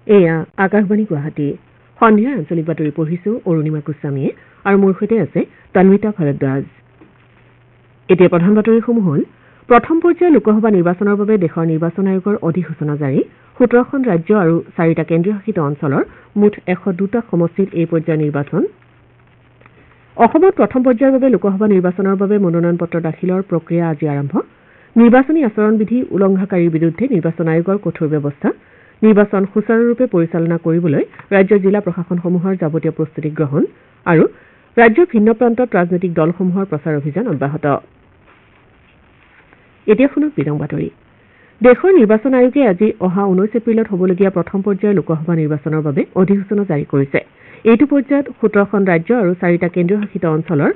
এয়া আকাশবাণী গুৱাহাটী সন্ধিয়াৰ আঞ্চলিক বাতৰি পঢ়িছো অৰুণিমা গোস্বামীয়ে আৰু মোৰ সৈতে আছে তন্বিতা ভাৰদ্বাজ। এতিয়া প্ৰধান বাতৰিসমূহ হ'ল প্ৰথম পৰ্যায়ৰ লোকসভা নিৰ্বাচনৰ বাবে দেশৰ নিৰ্বাচন আয়োগৰ অধিসূচনা জাৰি ১৭খন ৰাজ্য আৰু 4টা কেন্দ্ৰীয় শাসিত অঞ্চলৰ মুঠ ১০২টা সমষ্টিত এই পৰ্যায়ৰ নিৰ্বাচন। অসমত প্ৰথম পৰ্যায়ৰ বাবে লোকসভা নিৰ্বাচনৰ বাবে মনোনয়ন পত্ৰ দাখিলৰ প্ৰক্ৰিয়া আজি আৰম্ভ। নিৰ্বাচনী আচৰণ বিধি উলংঘাকাৰীৰ বিৰুদ্ধে নিৰ্বাচন আয়োগৰ কঠোৰ ব্যৱস্থা। নিৰ্বাচন সুচাৰুৰূপে পৰিচালনা কৰিবলৈ ৰাজ্যৰ জিলা প্ৰশাসনসমূহৰ যাৱতীয় প্ৰস্তুতি গ্ৰহণ আৰু ৰাজ্যৰ ভিন্ন প্ৰান্তত ৰাজনৈতিক দলসমূহৰ প্ৰচাৰ অভিযান অব্যাহত। এতিয়া শুনক বিতং বাতৰি। দেশৰ নিৰ্বাচন আয়োগে আজি অহা 19 এপ্ৰিলত হ'বলগীয়া প্ৰথম পৰ্যায়ৰ লোকসভা নিৰ্বাচনৰ বাবে অধিসূচনা জাৰি কৰিছে। এইটো পৰ্যায়ত 17খন ৰাজ্য আৰু 4টা কেন্দ্ৰীয় শাসিত অঞ্চলৰ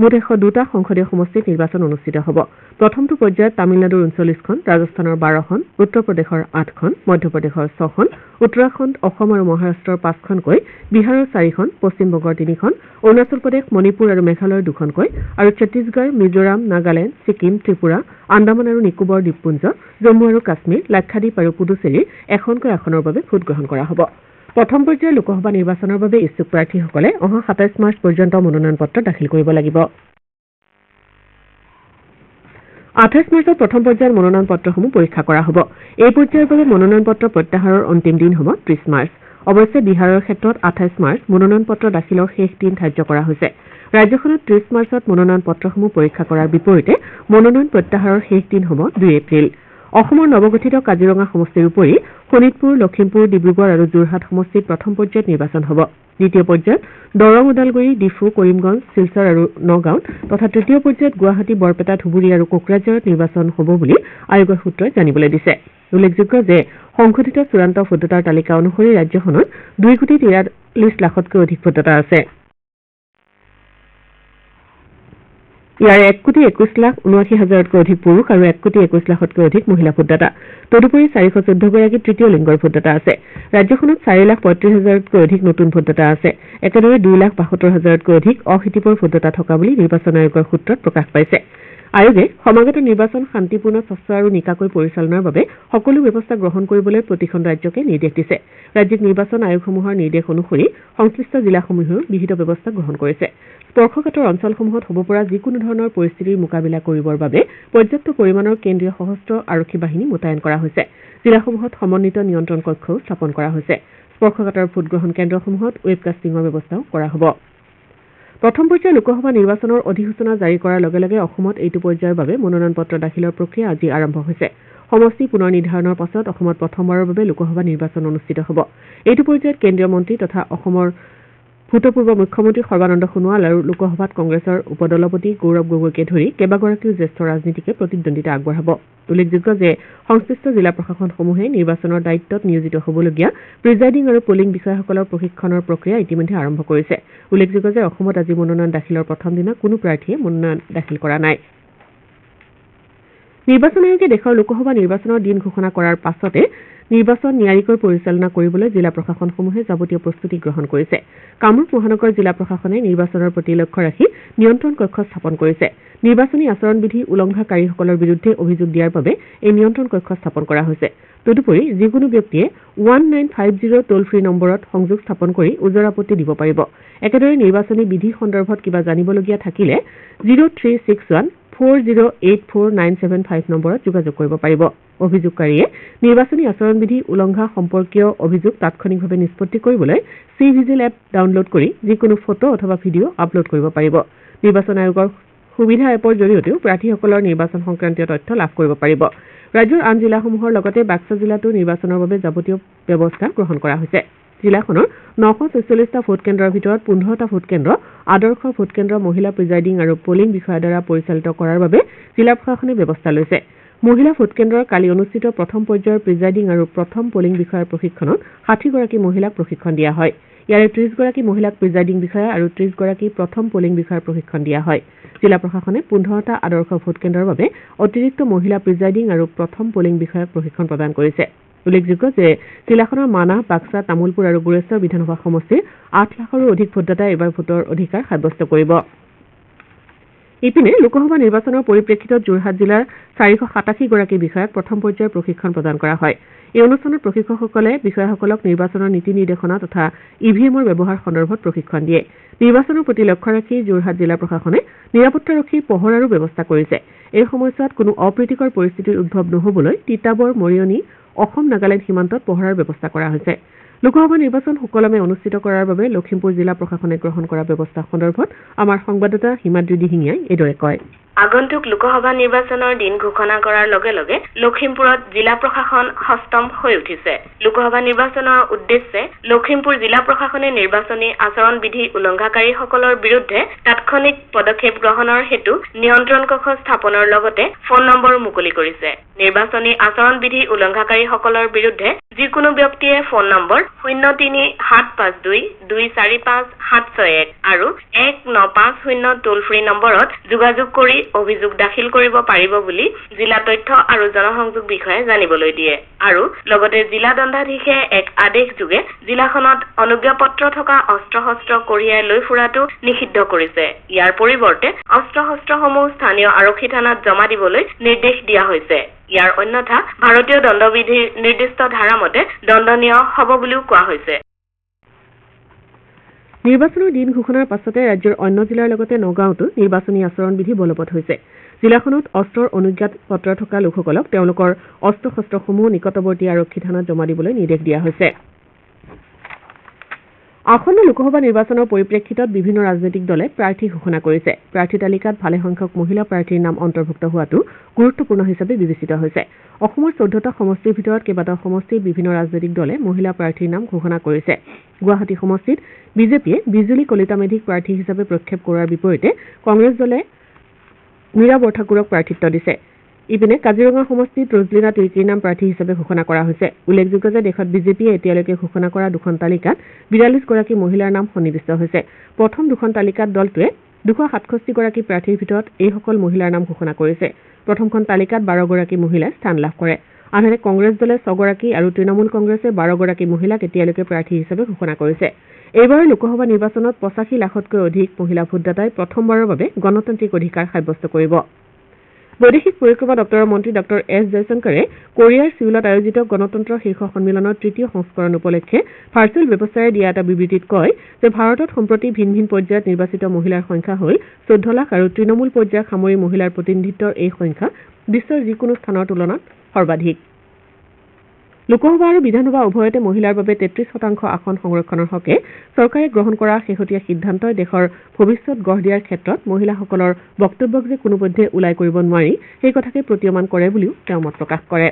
মুঠ 102টা সংসদীয় সমষ্টিত নিৰ্বাচন অনুষ্ঠিত হ'ব। প্ৰথমটো পৰ্যায়ত তামিলনাডুৰ 39খন, ৰাজস্থানৰ 12খন, উত্তৰ প্ৰদেশৰ 8খন, মধ্যপ্ৰদেশৰ 6খন, উত্তৰাখণ্ড, অসম আৰু মহাৰাষ্ট্ৰৰ 5খনকৈ, বিহাৰৰ 4খন, পশ্চিমবংগৰ 3খন, অৰুণাচল প্ৰদেশ, মণিপুৰ আৰু মেঘালয়ৰ 2খনকৈ আৰু ছত্তীশগড়, মিজোৰাম, নাগালেণ্ড, ছিকিম, ত্ৰিপুৰা, আন্দামান আৰু নিকোবৰ দ্বীপপুঞ্জ, জম্মু আৰু কাশ্মীৰ, লাক্ষাদ্বীপ আৰু পুডুচেৰীৰ এখনকৈ আসনৰ বাবে ভোটগ্ৰহণ কৰা হ'ব। প্ৰথম পৰ্যায়ৰ লোকসভা নিৰ্বাচনৰ বাবে ইচ্ছুক প্ৰাৰ্থীসকলে অহা 27 মাৰ্চ পৰ্যন্ত মনোনয়ন পত্ৰ দাখিল কৰিব লাগিব। 28 মাৰ্চত প্ৰথম পৰ্যায়ৰ মনোনয়ন পত্ৰসমূহ পৰীক্ষা কৰা হ'ব। এই পৰ্যায়ৰ বাবে মনোনয়ন পত্ৰ প্ৰত্যাহাৰৰ অন্তিম দিন হ'ব 30 মাৰ্চ। অৱশ্যে বিহাৰৰ ক্ষেত্ৰত 28 মাৰ্চ মনোনয়ন পত্ৰ দাখিলৰ শেষ দিন ধাৰ্য কৰা হৈছে। ৰাজ্যখনত 30 মাৰ্চত মনোনয়ন পত্ৰসমূহ পৰীক্ষা কৰাৰ বিপৰীতে মনোনয়ন প্ৰত্যাহাৰৰ শেষ দিন হ'ব 2 এপ্ৰিল। অসমৰ নৱগঠিত কাজিৰঙা সমষ্টিৰ উপৰি শোণিতপুৰ, লখিমপুৰ, ডিব্ৰুগড় আৰু যোৰহাট সমষ্টিত প্ৰথম পৰ্যায়ত নিৰ্বাচন হ'ব। দ্বিতীয় পৰ্যায়ত দৰং, ওদালগুৰি, ডিফু, কৰিমগঞ্জ, শিলচৰ আৰু নগাঁৱত তথা তৃতীয় পৰ্যায়ত গুৱাহাটী, বৰপেটা, ধুবুৰী আৰু কোকৰাঝাৰত নিৰ্বাচন হ'ব বুলি আয়োগৰ সূত্ৰই জানিবলৈ দিছে। উল্লেখযোগ্য যে সংশোধিত চূড়ান্ত ভোটদাতাৰ তালিকা অনুসৰি ৰাজ্যখনত 2,43,00,000তকৈ অধিক ভোটদাতা আছে। ইয়াৰে 1,21,79,000তকৈ অধিক পুৰুষ আৰু 1,21,00,000তকৈ অধিক মহিলা ভোটদাতা। তদুপৰি 414 গৰাকী তৃতীয় লিংগৰ ভোটদাতা আছে। ৰাজ্যখনত 4,35,000তকৈ অধিক নতুন ভোটদাতা আছে। একেদৰে 2,72,000তকৈ অধিক অশীতিপৰ ভোটদাতা থকা বুলি নিৰ্বাচন আয়োগৰ সূত্ৰত প্ৰকাশ পাইছে। আয়োগে সমাগত নিৰ্বাচন শান্তিপূৰ্ণ, স্বচ্ছ আৰু নিকাকৈ পৰিচালনাৰ বাবে সকলো ব্যৱস্থা গ্ৰহণ কৰিবলৈ প্ৰতিখন ৰাজ্যকে নিৰ্দেশ দিছে। ৰাজ্যিক নিৰ্বাচন আয়োগসমূহৰ নিৰ্দেশ অনুসৰি সংশ্লিষ্ট জিলাসমূহেও বিহিত ব্যৱস্থা গ্ৰহণ কৰিছে। স্পৰ্শকাতৰ অঞ্চলসমূহত হ'ব পৰা যিকোনো ধৰণৰ পৰিস্থিতিৰ মোকাবিলা কৰিবৰ বাবে পৰ্যাপ্ত পৰিমাণৰ কেন্দ্ৰীয় সশস্ত্ৰ আৰক্ষী বাহিনী মোতায়েন কৰা হৈছে। জিলাসমূহত সমন্বিত নিয়ন্ত্ৰণ কক্ষও স্থাপন কৰা হৈছে। স্পৰ্শকাতৰ ভোটগ্ৰহণ কেন্দ্ৰসমূহত ৱেবকাষ্টিঙৰ ব্যৱস্থাও কৰা হ'ব। প্ৰথম পৰ্যায়ৰ লোকসভা নিৰ্বাচনৰ অধিসূচনা জাৰি কৰাৰ লগে লগে অসমত এইটো পৰ্যায়ৰ বাবে মনোনয়ন পত্ৰ দাখিলৰ প্ৰক্ৰিয়া আজি আৰম্ভ হৈছে। সমষ্টি পুনৰ নিৰ্ধাৰণৰ পাছত অসমত প্ৰথমবাৰৰ বাবে লোকসভা নিৰ্বাচন অনুষ্ঠিত হ'ব। এইটো পৰ্যায়ত কেন্দ্ৰীয় মন্ত্ৰী তথা অসমৰ ভূতপূৰ্ব মুখ্যমন্ত্ৰী সৰ্বানন্দ সোণোৱাল আৰু লোকসভাত কংগ্ৰেছৰ উপদলপতি গৌৰৱ গগৈকে ধৰি কেইবাগৰাকীও জ্যেষ্ঠ ৰাজনীতিকে প্ৰতিদ্বন্দ্বিতা আগবঢ়াব। উল্লেখযোগ্য যে সংশ্লিষ্ট জিলা প্ৰশাসনসমূহে নিৰ্বাচনৰ দায়িত্বত নিয়োজিত হ'বলগীয়া প্ৰিজাইডিং আৰু পলিং বিষয়াসকলৰ প্ৰশিক্ষণৰ প্ৰক্ৰিয়া ইতিমধ্যে আৰম্ভ কৰিছে। উল্লেখযোগ্য যে অসমত আজি মনোনয়ন দাখিলৰ প্ৰথম দিনা কোনো প্ৰাৰ্থীয়ে মনোনয়ন দাখিল কৰা নাই। নিৰ্বাচন আয়োগে দেশৰ লোকসভা নিৰ্বাচনৰ দিন ঘোষণা কৰাৰ পাছতে নিৰ্বাচন নিয়াৰিকৈ পৰিচালনা কৰিবলৈ জিলা প্ৰশাসনসমূহে যাৱতীয় প্ৰস্তুতি গ্ৰহণ কৰিছে। কামৰূপ মহানগৰ জিলা প্ৰশাসনে নিৰ্বাচনৰ প্ৰতি লক্ষ্য ৰাখি নিয়ন্ত্ৰণ কক্ষ স্থাপন কৰিছে। নিৰ্বাচনী আচৰণ বিধি উলংঘাকাৰীসকলৰ বিৰুদ্ধে অভিযোগ দিয়াৰ বাবে এই নিয়ন্ত্ৰণ কক্ষ স্থাপন কৰা হৈছে। তদুপৰি যিকোনো ব্যক্তিয়ে 1950 টোল ফ্ৰী নম্বৰত সংযোগ স্থাপন কৰি ওজৰ আপত্তি দিব পাৰিব। একেদৰে নিৰ্বাচনী বিধি সন্দৰ্ভত কিবা জানিবলগীয়া থাকিলে 0361408497 নম্বৰত যোগাযোগ কৰিব পাৰিব। অভিযোগকাৰীয়ে নিৰ্বাচনী আচৰণ বিধি উলংঘা সম্পৰ্কীয় অভিযোগ তাৎক্ষণিকভাৱে নিষ্পত্তি কৰিবলৈ চি-ভিজিল এপ ডাউনলোড কৰি যিকোনো ফটো অথবা ভিডিঅ' আপলোড কৰিব পাৰিব। নিৰ্বাচন আয়োগৰ সুবিধা এপৰ জৰিয়তেও প্ৰাৰ্থীসকলৰ নিৰ্বাচন সংক্ৰান্তীয় তথ্য লাভ কৰিব পাৰিব। ৰাজ্যৰ আন জিলাসমূহৰ লগতে বাক্সা জিলাতো নিৰ্বাচনৰ বাবে যাৱতীয় ব্যৱস্থা গ্ৰহণ কৰা হৈছে। জিলাখনৰ 944টা ভোটকেন্দ্ৰৰ ভিতৰত 15টা ভোটকেন্দ্ৰ আদৰ্শ ভোটকেন্দ্ৰ মহিলা প্ৰিজাইডিং আৰু পলিং বিষয়াৰ দ্বাৰা পৰিচালিত কৰাৰ বাবে জিলা প্ৰশাসনে ব্যৱস্থা লৈছে। মহিলা ভোটকেন্দ্ৰৰ কালি অনুষ্ঠিত প্ৰথম পৰ্যায়ৰ প্ৰিজাইডিং আৰু প্ৰথম পলিং বিষয়াৰ প্ৰশিক্ষণত 60 গৰাকী মহিলাক প্ৰশিক্ষণ দিয়া হয়। ইয়াৰে 30 গৰাকী মহিলাক প্ৰিজাইডিং বিষয়া আৰু 30 গৰাকী প্ৰথম পলিং বিষয়াৰ প্ৰশিক্ষণ দিয়া হয়। জিলা প্ৰশাসনে 15টা আদৰ্শ ভোটকেন্দ্ৰৰ বাবে অতিৰিক্ত মহিলা প্ৰিজাইডিং আৰু প্ৰথম পলিং বিষয়াক প্ৰশিক্ষণ প্ৰদান কৰিছে। উল্লেখযোগ্য যে জিলাখনৰ মানাহ, বাক্সা, তামুলপুৰ আৰু গোৰেশ্বৰ বিধানসভা সমষ্টিৰ 8 লাখৰো অধিক ভোটদাতাই এইবাৰ ভোটৰ অধিকাৰ সাব্যস্ত কৰিব। ইপিনে লোকসভা নিৰ্বাচনৰ পৰিপ্ৰেক্ষিতত যোৰহাট জিলাৰ 487 গৰাকী বিষয়াক প্ৰথম পৰ্যায়ৰ প্ৰশিক্ষণ প্ৰদান কৰা হয়। এই অনুষ্ঠানত প্ৰশিক্ষকসকলে বিষয়াসকলক নিৰ্বাচনৰ নীতি নিৰ্দেশনা তথা ইভিএমৰ ব্যৱহাৰ সন্দৰ্ভত প্ৰশিক্ষণ দিয়ে। নিৰ্বাচনৰ প্ৰতি লক্ষ্য ৰাখি যোৰহাট জিলা প্ৰশাসনে নিৰাপত্তাৰক্ষী পহৰাৰো ব্যৱস্থা কৰিছে। এই সময়ছোৱাত কোনো অপ্ৰীতিকৰ পৰিস্থিতিৰ উদ্ভৱ নহবলৈ তিতাবৰ মৰিয়নি অসম নাগালেণ্ড সীমান্তত পহৰাৰ ব্যৱস্থা কৰা হৈছে। লোকসভা নিৰ্বাচন সুকলমে অনুষ্ঠিত কৰাৰ বাবে লখিমপুৰ জিলা প্ৰশাসনে গ্ৰহণ কৰা ব্যৱস্থা সন্দৰ্ভত আমাৰ সংবাদদাতা হিমাদ্ৰী দিহিঙীয়াই এইদৰে কয়। আগন্তুক লোকসভা নিৰ্বাচনৰ দিন ঘোষণা কৰাৰ লগে লগে লখিমপুৰত জিলা প্ৰশাসন সষ্টম হৈ উঠিছে। লোকসভা নিৰ্বাচনৰ উদ্দেশ্যে লখিমপুৰ জিলা প্ৰশাসনে নিৰ্বাচনী আচৰণ বিধি উলংঘাকাৰীসকলৰ বিৰুদ্ধে তাৎক্ষণিক পদক্ষেপ গ্ৰহণৰ হেতু নিয়ন্ত্ৰণ কক্ষ স্থাপনৰ লগতে ফোন নম্বৰ মুকলি কৰিছে। নিৰ্বাচনী আচৰণ বিধি উলংঘাকাৰীসকলৰ বিৰুদ্ধে যিকোনো ব্যক্তিয়ে ফোন নম্বৰ 03752245761 আৰু 1950 টোল ফ্ৰী নম্বৰত যোগাযোগ কৰি অভিযোগ দাখিল কৰিব পাৰিব বুলি জিলা তথ্য আৰু জনসংযোগ বিষয়াই জানিবলৈ দিয়ে। আৰু লগতে জিলা দণ্ডাধীশে এক আদেশ যোগে জিলাখনত অনুজ্ঞাপত্ৰ থকা অস্ত্ৰ-শস্ত্ৰ কঢ়িয়াই লৈ ফুৰাটো নিষিদ্ধ কৰিছে। ইয়াৰ পৰিৱৰ্তে অস্ত্ৰ-শস্ত্ৰসমূহ স্থানীয় আৰক্ষী থানাত জমা দিবলৈ নিৰ্দেশ দিয়া হৈছে। ইয়াৰ অন্যথা ভাৰতীয় দণ্ডবিধিৰ নিৰ্দিষ্ট ধাৰামতে দণ্ডনীয় হ'ব বুলিও কোৱা হৈছে। নিৰ্বাচনৰ দিন ঘোষণাৰ পাছতে ৰাজ্যৰ অন্য জিলাৰ লগতে নগাঁৱতো নিৰ্বাচনী আচৰণ বিধি বলবৎ হৈছে। জিলাখনত অস্ত্ৰৰ অনুজ্ঞাত পত্ৰ থকা লোকসকলক তেওঁলোকৰ অস্ত্ৰ-শস্ত্ৰসমূহ নিকটৱৰ্তী আৰক্ষী থানাত জমা দিবলৈ নিৰ্দেশ দিয়া হৈছে। আসন্ন লোকসভা নিৰ্বাচনৰ পৰিপ্ৰেক্ষিতত বিভিন্ন ৰাজনৈতিক দলে প্ৰাৰ্থী ঘোষণা কৰিছে। প্ৰাৰ্থী তালিকাত ভালেসংখ্যক মহিলা প্ৰাৰ্থীৰ নাম অন্তৰ্ভুক্ত হোৱাটো গুৰুত্বপূৰ্ণ হিচাপে বিবেচিত হৈছে। অসমৰ 14টা সমষ্টিৰ ভিতৰত কেইবাটাও সমষ্টিত বিভিন্ন ৰাজনৈতিক দলে মহিলা প্ৰাৰ্থীৰ নাম ঘোষণা কৰিছে। গুৱাহাটী সমষ্টিত বিজেপিয়ে বিজুলী কলিতা মেধিক প্ৰাৰ্থী হিচাপে প্ৰক্ষেপ কৰাৰ বিপৰীতে কংগ্ৰেছ দলে মীৰা বৰঠাকুৰক প্ৰাৰ্থিত্ব দিছে। ইপিনে কাজিৰঙা সমষ্টিত ৰজলিনা তিৰ্কীৰ নাম প্ৰাৰ্থী হিচাপে ঘোষণা কৰা হৈছে। উল্লেখযোগ্য যে দেশত বিজেপিয়ে এতিয়ালৈকে ঘোষণা কৰা দুখন তালিকাত 42 গৰাকী মহিলাৰ নাম সন্নিৱিষ্ট হৈছে। প্ৰথম দুখন তালিকাত দলটোৱে 267 গৰাকী প্ৰাৰ্থীৰ ভিতৰত এইসকল মহিলাৰ নাম ঘোষণা কৰিছে। প্ৰথমখন তালিকাত 12 গৰাকী মহিলাই স্থান লাভ কৰে। আনহাতে কংগ্ৰেছ দলে 6 গৰাকী আৰু তৃণমূল কংগ্ৰেছে 12 গৰাকী মহিলাক এতিয়ালৈকে প্ৰাৰ্থী হিচাপে ঘোষণা কৰিছে। এইবাৰৰ লোকসভা নিৰ্বাচনত 85 লাখতকৈ অধিক মহিলা ভোটদাতাই প্ৰথমবাৰৰ বাবে গণতান্ত্ৰিক অধিকাৰ সাব্যস্ত কৰিব। বৈদেশিক পৰিক্ৰমা দপ্তৰৰ মন্ত্ৰী ডঃ এছ জয়শংকৰে কোৰিয়াৰ ছিউলত আয়োজিত গণতন্ত্ৰ শীৰ্ষ সন্মিলনৰ 3য় সংস্কৰণ উপলক্ষে ভাৰ্চুৱেল ব্যৱস্থাৰে দিয়া এটা বিবৃতিত কয় যে ভাৰতত সম্প্ৰতি ভিন ভিন পৰ্যায়ত নিৰ্বাচিত মহিলাৰ সংখ্যা হ'ল 14 লাখ আৰু তৃণমূল পৰ্যায়ক সামৰি মহিলাৰ প্ৰতিনিধিত্বৰ এই সংখ্যা বিশ্বৰ যিকোনো স্থানৰ তুলনাত সৰ্বাধিক। লোকসভা আৰু বিধানসভা উভয়তে মহিলাৰ বাবে 33% আসন সংৰক্ষণৰ হকে চৰকাৰে গ্ৰহণ কৰা শেহতীয়া সিদ্ধান্তই দেশৰ ভৱিষ্যত গঢ় দিয়াৰ ক্ষেত্ৰত মহিলাসকলৰ বক্তব্যক যে কোনোপধ্যে ওলাই কৰিব নোৱাৰি সেই কথাকে প্ৰতীয়মান কৰে বুলিও তেওঁ মত প্ৰকাশ কৰে।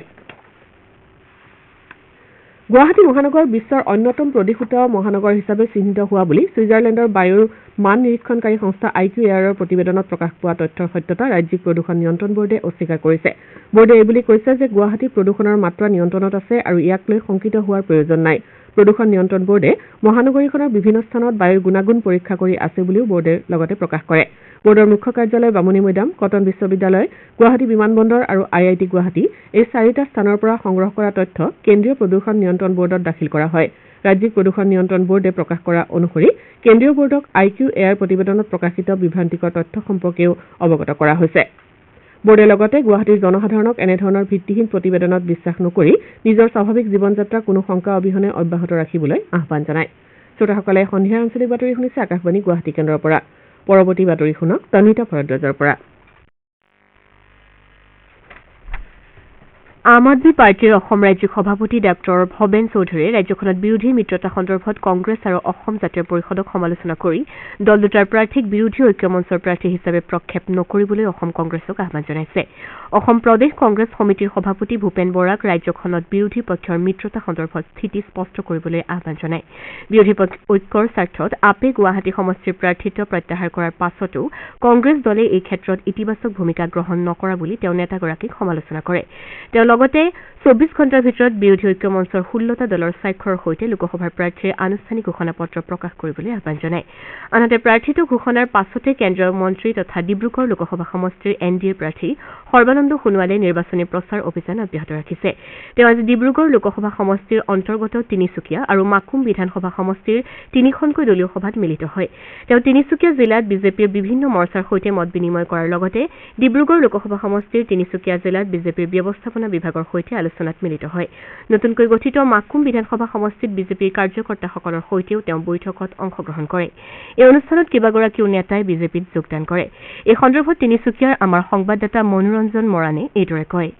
গুৱাহাটী মহানগৰ বিশ্বৰ অন্যতম প্ৰদূষিত মহানগৰ হিচাপে চিহ্নিত হোৱা বুলি ছুইজাৰলেণ্ডৰ বায়ুৰ মান নিৰীক্ষণকাৰী সংস্থা IQAIৰ প্ৰতিবেদনত প্ৰকাশ পোৱা তথ্যৰ সত্যতা ৰাজ্যিক প্ৰদূষণ নিয়ন্ত্ৰণ বোৰ্ডে অস্বীকাৰ কৰিছে। বোৰ্ডে এইবুলি কৈছে যে গুৱাহাটী প্ৰদূষণৰ মাত্ৰা নিয়ন্ত্ৰণত আছে আৰু ইয়াক লৈ শংকিত হোৱাৰ প্ৰয়োজন নাই। প্ৰদূষণ নিয়ন্ত্ৰণ বোৰ্ডে মহানগৰীখনৰ বিভিন্ন স্থানত বায়ুৰ গুণাগুণ পৰীক্ষা কৰি আছে বুলিও বোৰ্ডে লগতে প্ৰকাশ কৰে। বোৰ্ডৰ মুখ্য কাৰ্যালয় বামুণী মৈদাম, কটন বিশ্ববিদ্যালয়, গুৱাহাটী বিমানবন্দৰ আৰু IIT গুৱাহাটী এই 4টা স্থানৰ পৰা সংগ্ৰহ কৰা তথ্য কেন্দ্ৰীয় প্ৰদূষণ নিয়ন্ত্ৰণ বোৰ্ডত দাখিল কৰা হয়। ৰাজ্যিক প্ৰদূষণ নিয়ন্ত্ৰণ বোৰ্ডে প্ৰকাশ কৰা অনুসৰি কেন্দ্ৰীয় বোৰ্ডক IQAIৰ প্ৰতিবেদনত প্ৰকাশিত বিভ্ৰান্তিকৰ তথ্য সম্পৰ্কেও অৱগত কৰা হৈছে। বোৰ্ডে লগতে গুৱাহাটীৰ জনসাধাৰণক এনেধৰণৰ ভিত্তিহীন প্ৰতিবেদনত বিশ্বাস নকৰি নিজৰ স্বাভাৱিক জীৱন যাত্ৰা কোনো শংকা অবিহনে অব্যাহত ৰাখিবলৈ আহ্বান জনায়। শ্ৰোতাসকলে সন্ধিয়াৰ আঞ্চলিক বাতৰি শুনিছে আকাশবাণী গুৱাহাটী কেন্দ্ৰৰ পৰা। পৰৱৰ্তী বাতৰি শুনক তন্বিতা ভৰদ্বাজৰ পৰা। আম আদমী পাৰ্টীৰ অসম ৰাজ্যিক সভাপতি ডাঃ ভৱেন চৌধুৰীয়ে ৰাজ্যখনত বিৰোধী মিত্ৰতা সন্দৰ্ভত কংগ্ৰেছ আৰু অসম জাতীয় পৰিষদক সমালোচনা কৰি দল দুটাৰ প্ৰাৰ্থীক বিৰোধী ঐক্য মঞ্চৰ প্ৰাৰ্থী হিচাপে প্ৰক্ষেপ নকৰিবলৈ অসম কংগ্ৰেছক আহ্বান জনাইছে। অসম প্ৰদেশ কংগ্ৰেছ সমিতিৰ সভাপতি ভূপেন বৰাক ৰাজ্যখনত বিৰোধী পক্ষৰ মিত্ৰতা সন্দৰ্ভত স্থিতি স্পষ্ট কৰিবলৈ আহ্বান জনায়। বিৰোধী ঐক্যৰ স্বাৰ্থত আপে গুৱাহাটী সমষ্টিৰ প্ৰাৰ্থিত্ব প্ৰত্যাহাৰ কৰাৰ পাছতো কংগ্ৰেছ দলে এই ক্ষেত্ৰত ইতিবাচক ভূমিকা গ্ৰহণ নকৰা বুলি তেওঁ নেতাগৰাকীক সমালোচনা কৰে। তেওঁ লগতে 24 ঘণ্টাৰ ভিতৰত বিৰোধী ঐক্য মঞ্চৰ 16টা দলৰ স্বাক্ষৰৰ সৈতে লোকসভাৰ প্ৰাৰ্থীৰ আনুষ্ঠানিক ঘোষণা পত্ৰ প্ৰকাশ কৰিবলৈ আহ্বান জনায় আনহাতে প্ৰাৰ্থীটো ঘোষণাৰ পাছতে কেন্দ্ৰীয় মন্ত্ৰী তথা ডিব্ৰুগড় লোকসভা সমষ্টিৰ এনডিএৰ প্ৰাৰ্থী সৰ্বানন্দ সোণোৱালে নিৰ্বাচনী প্ৰচাৰ অভিযান অব্যাহত ৰাখিছে তেওঁ আজি ডিব্ৰুগড় লোকসভা সমষ্টিৰ অন্তৰ্গত তিনিচুকীয়া আৰু মাকুম বিধানসভা সমষ্টিৰ তিনিখনকৈ দলীয় সভাত মিলিত হয় তেওঁ তিনিচুকীয়া জিলাত বিজেপিৰ বিভিন্ন মৰ্চাৰ সৈতে মত বিনিময় কৰাৰ লগতে ডিব্ৰুগড় লোকসভা সমষ্টিৰ তিনিচুকীয়া জিলাত বিজেপিৰ ব্যৱস্থাপনা বিভাগৰ সৈতে আলোচনাত মিলিত হয় নতুনকৈ গঠিত মাকুম বিধানসভা সমষ্টিত বিজেপিৰ কাৰ্যকৰ্তাসকলৰ সৈতেও তেওঁ বৈঠকত অংশগ্ৰহণ কৰে এই অনুষ্ঠানত কেইবাগৰাকীও নেতাই বিজেপিত যোগদান কৰে এই সন্দৰ্ভত তিনিচুকীয়াৰ আমাৰ সংবাদদাতা মনোৰঞ্জন মৰাণে এইদৰে কয়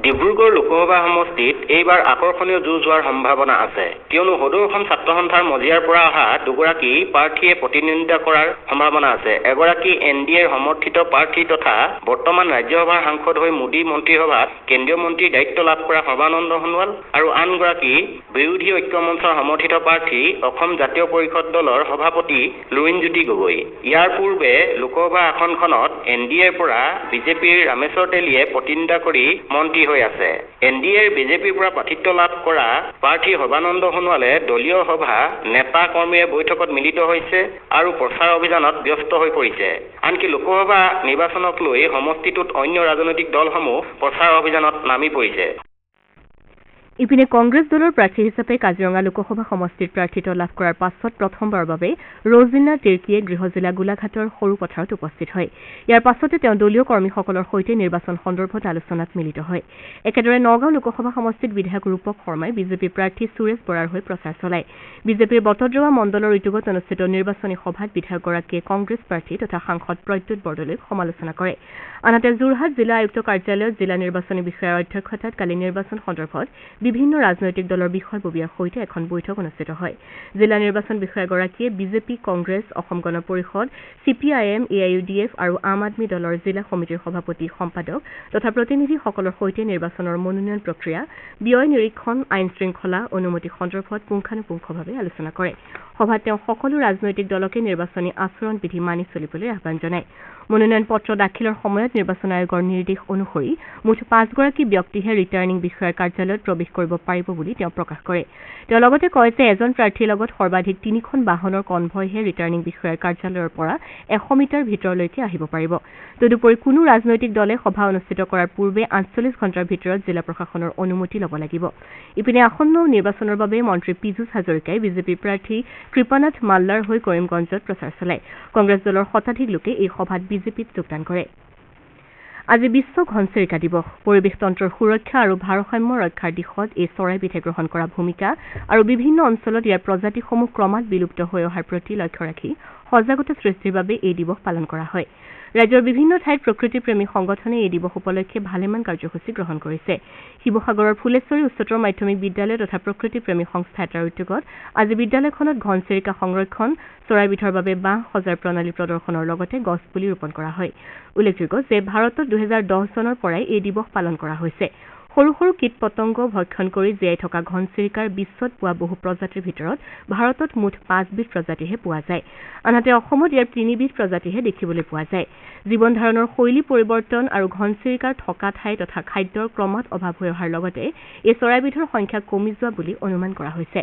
ডিব্ৰুগড় লোকসভা সমষ্টিত এইবাৰ আকৰ্ষণীয় যুঁজ হোৱাৰ সম্ভাৱনা আছে কিয়নো সদৌ অসম ছাত্ৰ সন্থাৰ মজিয়াৰ পৰা অহা দুগৰাকী প্ৰাৰ্থীয়ে প্ৰতিদ্বন্দ্বিতা কৰাৰ সম্ভাৱনা আছে এগৰাকী এনডিএৰ সমৰ্থিত প্ৰাৰ্থী তথা বৰ্তমান ৰাজ্যসভাৰ সাংসদ হৈ মোদী মন্ত্ৰীসভাত কেন্দ্ৰীয় মন্ত্ৰীৰ দায়িত্ব লাভ কৰা সৰ্বানন্দ সোণোৱাল আৰু আনগৰাকী বিৰোধী ঐক্য মঞ্চৰ সমৰ্থিত প্ৰাৰ্থী অসম জাতীয় পৰিষদ দলৰ সভাপতি লুৰিণজ্যোতি গগৈ ইয়াৰ পূৰ্বে লোকসভা আসনখনত এনডিএৰ পৰা বিজেপিৰ ৰামেশ্বৰ তেলীয়ে প্ৰতিদ্বন্দ্বিতা কৰি মন্ত্ৰী হৈ আছে এনডিএৰ বিজেপিৰ পৰা প্ৰাৰ্থিত্ব লাভ কৰা প্ৰাৰ্থী সৰ্বানন্দ সোণোৱালে দলীয় সভা নেতা কৰ্মীয়ে বৈঠকত মিলিত হৈছে আৰু প্ৰচাৰ অভিযানত ব্যস্ত হৈ পৰিছে আনকি লোকসভা নিৰ্বাচনক লৈ সমষ্টিটোত অন্য ৰাজনৈতিক দলসমূহ প্ৰচাৰ অভিযানত নামি পৰিছে ইপিনে কংগ্ৰেছ দলৰ প্ৰাৰ্থী হিচাপে কাজিৰঙা লোকসভা সমষ্টিত প্ৰাৰ্থিত্ব লাভ কৰাৰ পাছত প্ৰথমবাৰৰ বাবে ৰজিনা তিৰ্কীয়ে গৃহ জিলা গোলাঘাটৰ সৰু পথাৰত উপস্থিত হয় ইয়াৰ পাছতে তেওঁ দলীয় কৰ্মীসকলৰ সৈতে নিৰ্বাচন সন্দৰ্ভত আলোচনাত মিলিত হয় একেদৰে নগাঁও লোকসভা সমষ্টিত বিধায়ক ৰূপক শৰ্মাই বিজেপি প্ৰাৰ্থী সুৰেশ বৰাৰ হৈ প্ৰচাৰ চলায় বিজেপিৰ বটদ্ৰৱা মণ্ডলৰ উদ্যোগত অনুষ্ঠিত নিৰ্বাচনী সভাত বিধায়কগৰাকীয়ে কংগ্ৰেছ প্ৰাৰ্থী তথা সাংসদ প্ৰদ্যুৎ বৰদলৈক সমালোচনা কৰে আনহাতে যোৰহাট জিলা আয়ুক্ত কাৰ্যালয়ত জিলা নিৰ্বাচনী বিষয়াৰ অধ্যক্ষতাত কালি নিৰ্বাচন সন্দৰ্ভত বিভিন্ন ৰাজনৈতিক দলৰ বিষয়ববীয়াৰ সৈতে এখন বৈঠক অনুষ্ঠিত হয় জিলা নিৰ্বাচন বিষয়াগৰাকীয়ে BJP Congress Asom Gana Parishad CPIM AIUDF আৰু আম আদমী দলৰ জিলা সমিতিৰ সভাপতি সম্পাদক তথা প্ৰতিনিধিসকলৰ সৈতে নিৰ্বাচনৰ মনোনয়ন প্ৰক্ৰিয়া ব্যয় নিৰীক্ষণ আইন শৃংখলা অনুমতি সন্দৰ্ভত পুংখানুপুংখভাৱে আলোচনা কৰে সভাত তেওঁ সকলো ৰাজনৈতিক দলকে নিৰ্বাচনী আচৰণ বিধি মানি চলিবলৈ আহ্বান জনায় মনোনয়ন পত্ৰ দাখিলৰ সময়ত নিৰ্বাচন আয়োগৰ নিৰ্দেশ অনুসৰি মুঠ 5 গৰাকী ব্যক্তিহে ৰিটাৰ্ণিং বিষয়াৰ কাৰ্যালয়ত প্ৰৱেশ কৰিব পাৰিব বুলি তেওঁ প্ৰকাশ কৰে তেওঁ লগতে কয় যে এজন প্ৰাৰ্থীৰ লগত সৰ্বাধিক 3খন বাহনৰ কনভয়হে ৰিটাৰ্ণিং বিষয়াৰ কাৰ্যালয়ৰ পৰা 100 মিটাৰ ভিতৰলৈকে আহিব পাৰিব তদুপৰি কোনো ৰাজনৈতিক দলে সভা অনুষ্ঠিত কৰাৰ পূৰ্বে 48 ঘণ্টাৰ ভিতৰত জিলা প্ৰশাসনৰ অনুমতি ল'ব লাগিব ইপিনে আসন্ন নিৰ্বাচনৰ বাবে মন্ত্ৰী পীযুষ হাজৰিকাই বিজেপি প্ৰাৰ্থী কৃপানাথ মাল্লাৰ হৈ কৰিমগঞ্জত প্ৰচাৰ চলায় কংগ্ৰেছ দলৰ শতাধিক লোকে এই সভাত বিজেপিত যোগদান কৰে আজি বিশ্ব ঘনচিৰিকা দিৱস পৰিৱেশ তন্ত্ৰৰ সুৰক্ষা আৰু ভাৰসাম্য ৰক্ষাৰ দিশত এই চৰাইবিধে গ্ৰহণ কৰা ভূমিকা আৰু বিভিন্ন অঞ্চলত ইয়াৰ প্ৰজাতিসমূহ ক্ৰমাৎ বিলুপ্ত হৈ অহাৰ প্ৰতি লক্ষ্য ৰাখি সজাগতা সৃষ্টিৰ বাবে এই দিৱস পালন কৰা হয় ৰাজ্যৰ বিভিন্ন ঠাইত প্ৰকৃতিপ্ৰেমী সংগঠনে এই দিৱস উপলক্ষে ভালেমান কাৰ্যসূচী গ্ৰহণ কৰিছে শিৱসাগৰৰ ফুলেশ্বৰী উচ্চতৰ মাধ্যমিক বিদ্যালয় তথা প্ৰকৃতিপ্ৰেমী সংস্থা এটাৰ উদ্যোগত আজি বিদ্যালয়খনত ঘনচিৰিকা সংৰক্ষণ চৰাইবিধৰ বাবে বাঁহ সজাৰ প্ৰণালী প্ৰদৰ্শনৰ লগতে গছপুলি ৰোপণ কৰা হয় উল্লেখযোগ্য যে ভাৰতত 2010 চনৰ পৰাই এই দিৱস পালন কৰা হৈছে সৰু সৰু কীট পতংগ ভক্ষণ কৰি জীয়াই থকা ঘনচিৰিকাৰ বিশ্বত পোৱা বহু প্ৰজাতিৰ ভিতৰত ভাৰতত মুঠ 5 বিধ প্ৰজাতিহে পোৱা যায় আনহাতে অসমত ইয়াৰ 3 বিধ প্ৰজাতিহে দেখিবলৈ পোৱা যায় জীৱন ধাৰণৰ শৈলী পৰিৱৰ্তন আৰু ঘনচিৰিকাৰ থকা ঠাই তথা খাদ্যৰ ক্ৰমাৎ অভাৱ হৈ অহাৰ লগতে এই চৰাইবিধৰ সংখ্যা কমি যোৱা বুলি অনুমান কৰা হৈছে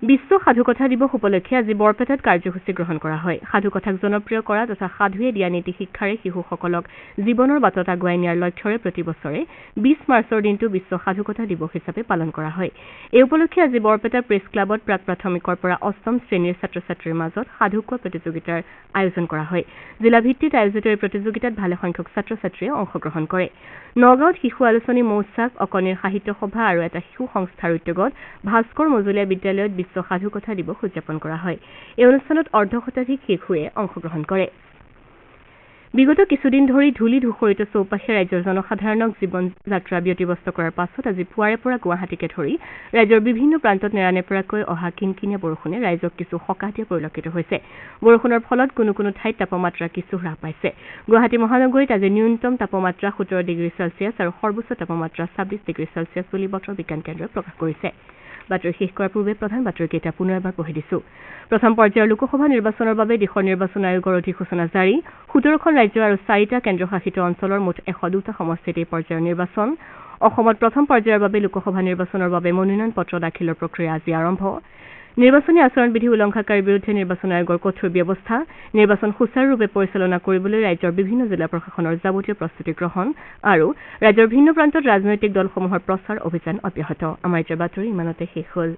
বিশ্ব সাধুকথা দিৱস উপলক্ষে আজি বৰপেটাত কাৰ্যসূচী গ্ৰহণ কৰা হয় সাধুকথাক জনপ্ৰিয় কৰা তথা সাধুৱে দিয়া নীতি শিক্ষাৰে শিশুসকলক জীৱনৰ বাটত আগুৱাই নিয়াৰ লক্ষ্যৰে প্ৰতি বছৰে 20 মাৰ্চৰ দিনটো বিশ্ব সাধুকথা দিৱস হিচাপে পালন কৰা হয় এই উপলক্ষে আজি বৰপেটা প্ৰেছ ক্লাবত প্ৰাক প্ৰাথমিকৰ পৰা অষ্টম শ্ৰেণীৰ ছাত্ৰ ছাত্ৰীৰ মাজত সাধু কোৱা প্ৰতিযোগিতাৰ আয়োজন কৰা হয় জিলা ভিত্তিত আয়োজিত এই প্ৰতিযোগিতাত ভালে সংখ্যক ছাত্ৰ ছাত্ৰীয়ে অংশগ্ৰহণ কৰে নগাঁৱত শিশু আলোচনী মৌচাক অকণিৰ সাহিত্য সভা আৰু এটা শিশু সংস্থাৰ উদ্যোগত ভাস্কৰ মজলীয়া বিদ্যালয়ত বিশ্ব সাধুকথা দিৱস উদযাপন কৰা হয় এই অনুষ্ঠানত অৰ্ধশতাধিক শিশুৱে অংশগ্ৰহণ কৰে বিগত কিছুদিন ধৰি ধূলি ধূসৰিত চৌপাশে ৰাজ্যৰ জনসাধাৰণক জীৱন যাত্ৰা ব্যতিব্যস্ত কৰাৰ পাছত আজি পুৱাৰে পৰা গুৱাহাটীকে ধৰি ৰাজ্যৰ বিভিন্ন প্ৰান্তত নেৰানেপেৰাকৈ অহা কিনকিনীয়া বৰষুণে ৰাইজক কিছু সকাহ দিয়া পৰিলক্ষিত হৈছে বৰষুণৰ ফলত কোনো কোনো ঠাইত তাপমাত্ৰা কিছু হ্ৰাস পাইছে গুৱাহাটী মহানগৰীত আজি ন্যূনতম তাপমাত্ৰা 17 ডিগ্ৰী চেলছিয়াছ আৰু সৰ্বোচ্চ তাপমাত্ৰা 26 ডিগ্ৰী চেলছিয়াছ বুলি বতৰ বিজ্ঞান কেন্দ্ৰই প্ৰকাশ কৰিছে বাতৰি শেষ কৰাৰ পূৰ্বে প্ৰধান বাতৰিকেইটা পুনৰ এবাৰ পঢ়ি দিছো। প্ৰথম পৰ্যায়ৰ লোকসভা নিৰ্বাচনৰ বাবে দেশৰ নিৰ্বাচন আয়োগৰ অধিসূচনা জাৰি 17খন ৰাজ্য আৰু 4টা কেন্দ্ৰশাসিত অঞ্চলৰ মুঠ 102টা সমষ্টিত এই পৰ্যায়ৰ নিৰ্বাচন। অসমত প্ৰথম পৰ্যায়ৰ বাবে লোকসভা নিৰ্বাচনৰ বাবে মনোনয়ন পত্ৰ দাখিলৰ প্ৰক্ৰিয়া আজি আৰম্ভ। নিৰ্বাচনী আচৰণ বিধি উলংঘাকাৰীৰ বিৰুদ্ধে নিৰ্বাচন আয়োগৰ কঠোৰ ব্যৱস্থা, নিৰ্বাচন সুচাৰুৰূপে পৰিচালনা কৰিবলৈ ৰাজ্যৰ বিভিন্ন জিলা প্ৰশাসনৰ যাৱতীয় প্ৰস্তুতি গ্ৰহণ আৰু ৰাজ্যৰ ভিন্ন প্ৰান্তত ৰাজনৈতিক দলসমূহৰ প্ৰচাৰ অভিযান অব্যাহত। আমাৰ বাতৰি ইমানতে শেষ হ'ল।